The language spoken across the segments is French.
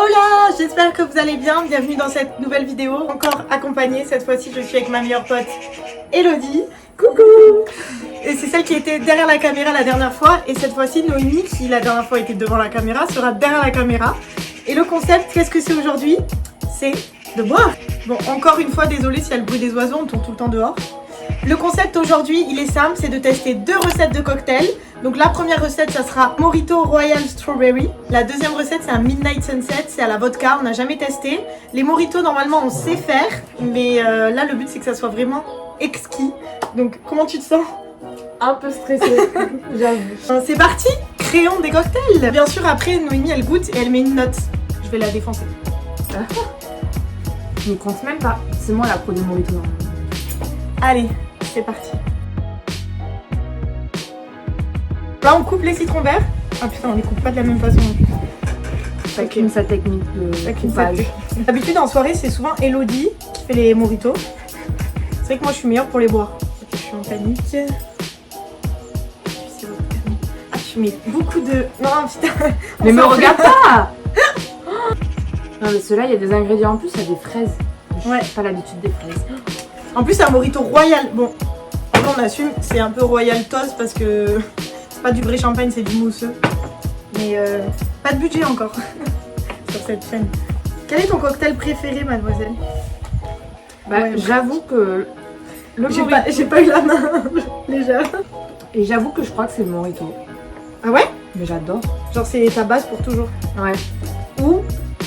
Hola, j'espère que vous allez bien, bienvenue dans cette nouvelle vidéo. Encore accompagnée, cette fois-ci je suis avec ma meilleure pote Elodie. Coucou. Et c'est celle qui était derrière la caméra la dernière fois. Et cette fois-ci Noémie, qui la dernière fois était devant la caméra, sera derrière la caméra. Et le concept, qu'est-ce que c'est aujourd'hui? C'est de boire. Bon, encore une fois, désolée s'il y a le bruit des oiseaux, on tourne tout le temps dehors. Le concept aujourd'hui, il est simple, c'est de tester deux recettes de cocktails. Donc la première recette, ça sera Mojito Royal Strawberry. La deuxième recette, c'est un Midnight Sunset, c'est à la vodka, on n'a jamais testé. Les mojitos, normalement, on sait faire, mais là, le but, c'est que ça soit vraiment exquis. Donc, comment tu te sens? Un peu stressée, j'avoue. C'est parti, créons des cocktails. Bien sûr, après, Noémie, elle goûte et elle met une note. Je vais la défoncer. Je n'y compte même pas. C'est moi la pro des mojitos. Allez, c'est parti. Là, on coupe les citrons verts. Ah putain, on les coupe pas de la même façon. Chacune sa technique de coupage. D'habitude, en soirée, c'est souvent Elodie qui fait les mojitos. C'est vrai que moi, je suis meilleure pour les boire. Je suis en panique. Ah, tu mets beaucoup de... Non, putain. Mais me regarde pas. Non, mais ceux-là, il y a des ingrédients en plus, il y a des fraises. Ouais. J'ai pas l'habitude des fraises. En plus, c'est un mojito royal. Bon, on assume, c'est un peu royal toast parce que c'est pas du vrai champagne, c'est du mousseux. Mais pas de budget encore sur cette chaîne. Quel est ton cocktail préféré, mademoiselle? Bah, Ouais, j'avoue que le mojito... J'ai pas eu la main légère. Et j'avoue que je crois que c'est le mojito. Ah ouais? Mais j'adore. Genre c'est ta base pour toujours. Ouais. Ou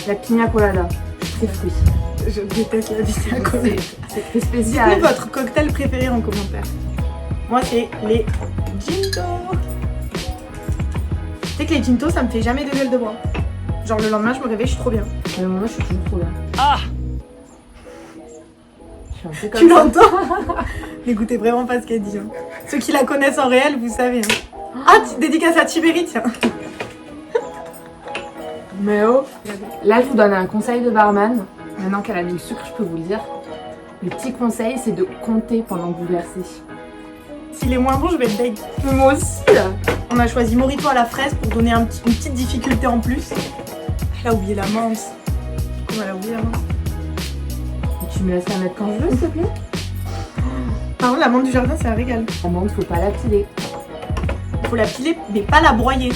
la pina colada. Très fruits. Je déteste la pina colada. C'est très spécial. Dites-nous votre cocktail préféré en commentaire. Moi c'est les Ginto. Tu sais que les Ginto ça me fait jamais de gueule de bois. Genre le lendemain je me réveille, je suis trop bien. Mais moi je suis toujours trop bien. Ah! Je suis un peu comme Tu ça. l'entends? N'écoutez vraiment pas ce qu'elle dit. Hein. Ceux qui la connaissent en réel, vous savez. Hein. Ah, dédicace à Tibéri, tiens. Mais oh, là je vous donne un conseil de barman. Maintenant qu'elle a mis le sucre, je peux vous le dire. Le petit conseil, c'est de compter pendant que vous versez. S'il est moins bon, je vais être deg. Mais moi aussi là. On a choisi Mojito à la fraise pour donner une petite difficulté en plus. Elle a oublié la menthe. Comment elle a oublié la menthe? Et tu me laisses la mettre quand je veux, s'il te plaît? Par contre, la menthe du jardin, c'est un régal. La menthe, faut pas la piler. Faut la piler, mais pas la broyer.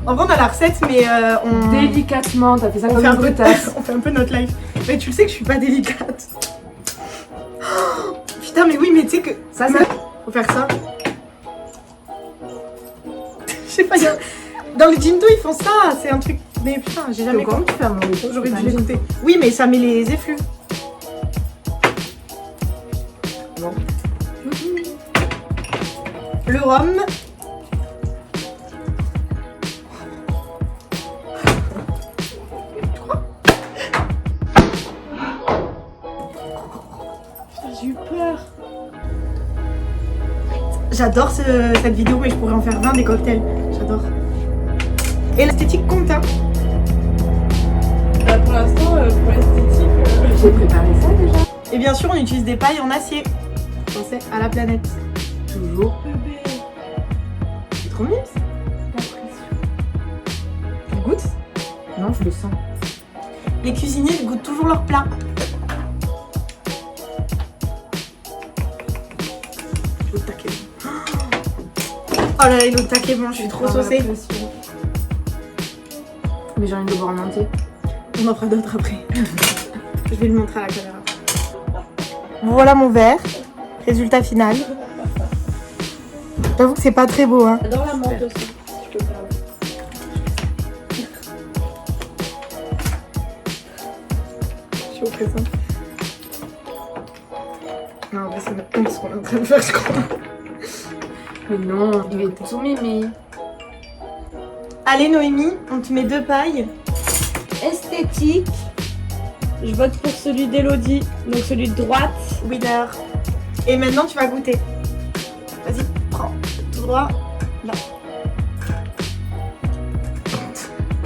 En vrai, on a la recette, mais on... Délicatement, t'as fait ça on comme fait, une un peu, brutasse. on fait un peu notre life. Mais tu le sais que je suis pas délicate. Oh, putain, mais oui, mais tu sais que... Ça, c'est... Faut faire ça. Je sais pas, dans les Ginto, ils font ça. C'est un truc... Mais putain, j'ai jamais... Comment tu fais un mojito? J'aurais dû l'écouter. Oui, mais ça met les effluves. Non. Le rhum. Putain, j'ai eu peur. J'adore cette vidéo, mais je pourrais en faire 20 des cocktails. J'adore. Et l'esthétique compte, hein. Bah pour l'instant, pour l'esthétique, J'ai préparé ça déjà. Et bien sûr, on utilise des pailles en acier. Pensez à la planète. Toujours. bébé. C'est trop mignon. La pression. Tu goûtes? Non, je le sens. Les cuisiniers ils goûtent toujours leur plat. L'eau de taquet. Oh là là, l'eau de taquet, bon, je suis trop saucée. Mais j'ai envie de boire en entier. On en fera d'autres après. Je vais le montrer à la caméra. Voilà mon verre. Résultat final. J'avoue que c'est pas très beau, hein. J'adore la menthe aussi, si je peux faire. Je suis oppressante. Non, en vrai, c'est notre honte ce qu'on est en train de faire, je crois. Mais non, il est tout mimi. Allez, Noémie, on te met 2 pailles. Esthétique, je vote pour celui d'Elodie, donc celui de droite. Winner. Et maintenant, tu vas goûter. Vas-y, prends. Tout droit. Là.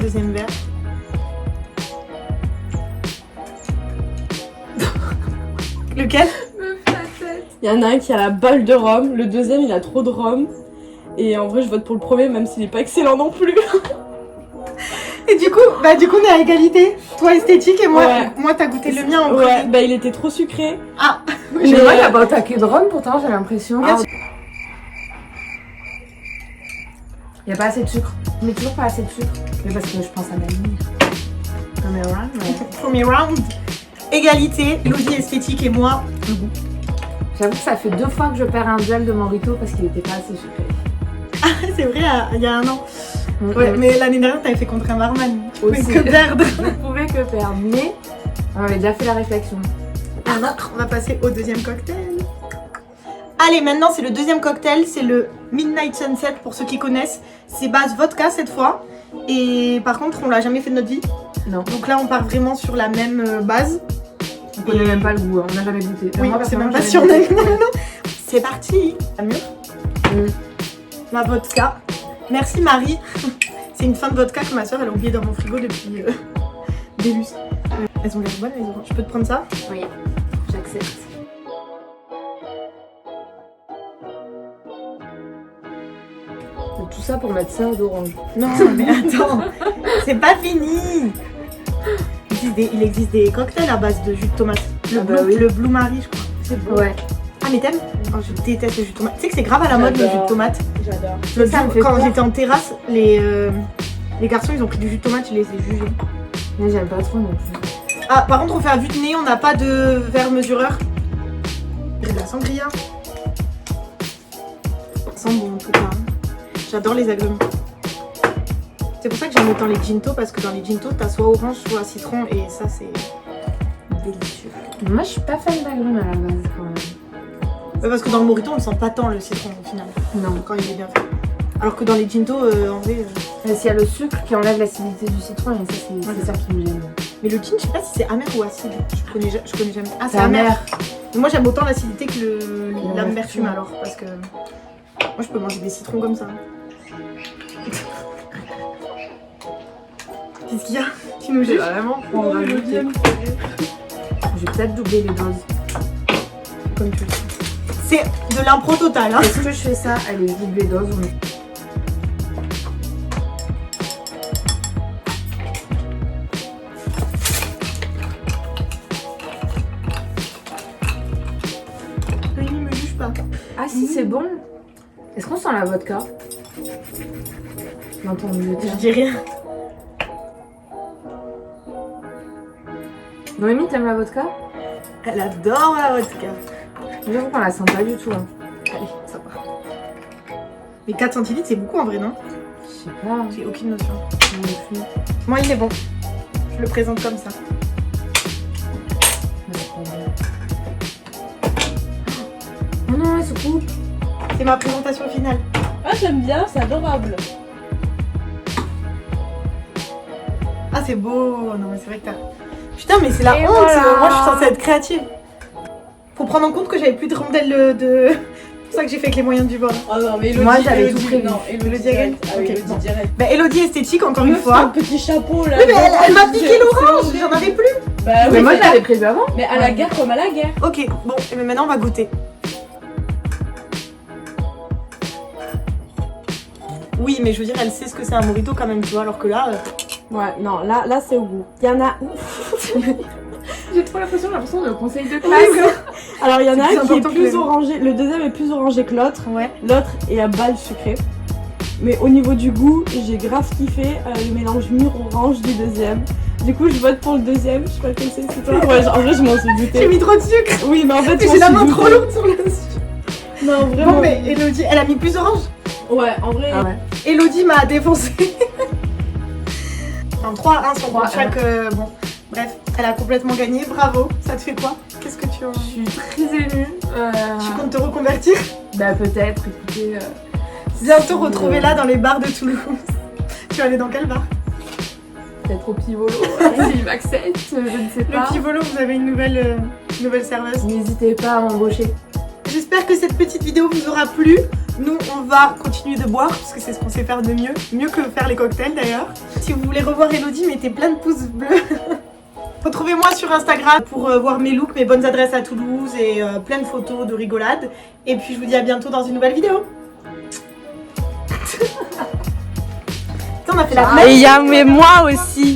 Deuxième verre. Lequel? Il y en a un qui a la balle de rhum, le deuxième il a trop de rhum. Et en vrai je vote pour le premier même s'il est pas excellent non plus. Et du coup, on est à égalité. Toi esthétique et moi, Ouais. moi t'as goûté le mien en Ouais, premier. bah il était trop sucré. Ah, Je vois, t'as pas attaqué de rhum pourtant, j'ai l'impression. Bien sûr. Il y a pas assez de sucre. Mais toujours pas assez de sucre. Mais parce que je pense à Maline. Premier round, ouais. premier round. Égalité, Elodie esthétique et moi le goût. J'avoue que ça fait 2 fois que je perds un duel de Morito parce qu'il était pas assez sucré. C'est vrai, il y a un an. Mm, Ouais, mm. mais l'année dernière t'avais fait contre un barman. Mais Aussi. que perdre. Je ne pouvais que perdre. Mais on avait déjà fait la réflexion. On va passer au deuxième cocktail. Allez, maintenant c'est le deuxième cocktail, c'est le Midnight Sunset pour ceux qui connaissent. C'est base vodka cette fois. Et par contre, on l'a jamais fait de notre vie. Non. Donc là, on part vraiment sur la même base. On connaît même pas le goût, hein. On n'a jamais goûté. Oui, Moi, c'est même personnellement, pas j'ai sûr. jamais Non, goûté. non. C'est parti. La mûre. La vodka. Merci Marie. C'est une fin de vodka que ma soeur elle a oublié dans mon frigo depuis début. Elles ont l'air bonnes les oranges. Je peux te prendre ça? Oui, j'accepte. Tout ça pour mettre ça d'orange. Non, mais attends, c'est pas fini. Il existe des cocktails à base de jus de tomate. Ah bah oui. Le Blue Marie, je crois. C'est bon. Ouais. Ah, mais t'aimes? Oh, je déteste le jus de tomate. Tu sais que c'est grave à la mode le J'adore. jus de tomate. J'adore. L'autre Ça me jour, fait quand peur. j'étais en terrasse, les garçons ils ont pris du jus de tomate, je les ai jugés. Mais j'aime pas trop non plus. Ah, par contre, on fait à vue de nez, on n'a pas de verre mesureur. Il y a de la sangria. Ça sent bon en tout cas. J'adore les agrumes. C'est pour ça que j'aime autant les ginto parce que dans les ginto, t'as soit orange, soit citron et ça c'est délicieux. Moi, je suis pas fan d'agrumes à la base quand même. Ouais, parce que dans le morito, on ne sent pas tant le citron au final, Non. quand il est bien fait. Alors que dans les ginto, en vrai. Mais s'il y a le sucre qui enlève l'acidité du citron, et ça, c'est Ouais, ça qui me gêne. Mais le gin, je sais pas si c'est amer ou acide. Je connais jamais. Ah, c'est C'est amer. amer. Mais moi j'aime autant l'acidité que l'amertume L'amertume. alors. Parce que moi je peux manger des citrons comme ça. Qu'est-ce qu'il y a? Tu nous jettes? vraiment prendre un goûter. Je vais peut-être doubler les doses. Comme tu veux. C'est de l'impro total. Hein. Est-ce que je fais ça? Allez, je double les doses. Oui, me juge pas. Ah si, c'est bon. Est-ce qu'on sent la vodka? Non, ton mieux Je dis rien. Noémie, t'aimes la vodka? Elle adore la vodka. J'avoue qu'on la sent pas du tout. Hein. Allez, ça va. Mais 4 centilitres c'est beaucoup en vrai, non? Je sais pas. J'ai aucune notion. Non plus. Moi il est bon. Je le présente comme ça. Mais c'est pas bon. Oh non, elle se coupe. C'est ma présentation finale. Ah, j'aime bien, c'est adorable. Ah c'est beau. Non mais c'est vrai que t'as... Putain mais c'est la Et honte. voilà. Moi je suis censée être créative. Faut prendre en compte que j'avais plus de rondelles de... C'est pour ça que j'ai fait avec les moyens du bord. Oh non, mais Elodie, Moi, j'avais Elodie, tout prévu. Non, Elodie Elodie direct. direct. Ah oui, Ok, Elodie bon. direct. Bah Elodie esthétique encore une Meuf, t'as fois. un petit chapeau là. Oui, mais elle m'a piqué C'est l'orange. horrible. J'en avais plus. Bah Mais oui, moi, mais, je l'avais prévu avant. mais à la guerre comme à la guerre. Ok, bon, et ben maintenant on va goûter. Oui, mais je veux dire, elle sait ce que c'est un mojito quand même, tu vois, alors que là... Ouais, non, là c'est au goût. Il y en a. J'ai trop l'impression de conseil de Alors il y en a C'est un plus qui est important que plus le- orangé. Le deuxième est plus orangé que l'autre. Ouais. L'autre est à balle sucré. Mais au niveau du goût, j'ai grave kiffé le mélange mûr-orange du deuxième. Du coup, je vote pour le deuxième. Je sais pas quel c'est toi. Ouais, en vrai, je m'en suis J'ai doutée. mis trop de sucre. Oui, mais en fait, je J'ai la m'en main suis trop doutée. lourde sur le sucre. Non, vraiment. Bon, mais Elodie, elle a mis plus orange. Ouais, en vrai. Ah ouais. Elodie m'a défoncé. En 3-1 sur 3-1. chaque... bon, bref, elle a complètement gagné, bravo. Ça te fait quoi? Qu'est-ce que tu... Je suis très émue. Tu comptes te reconvertir? Bah peut-être, écoutez. Bientôt retrouver-la dans les bars de Toulouse. Tu vas aller dans quel bar? Peut-être au Pivolo. S'il m'accepte, je ne sais pas. Le Pivolo, vous avez une nouvelle serveuse. N'hésitez pas à m'embaucher. J'espère que cette petite vidéo vous aura plu. Nous, on va continuer de boire parce que c'est ce qu'on sait faire de mieux. Mieux que faire les cocktails d'ailleurs. Si vous voulez revoir Elodie, mettez plein de pouces bleus. Retrouvez-moi sur Instagram pour voir mes looks, mes bonnes adresses à Toulouse et plein de photos de rigolade. Et puis je vous dis à bientôt dans une nouvelle vidéo. On a fait la Et il y a mais moi aussi.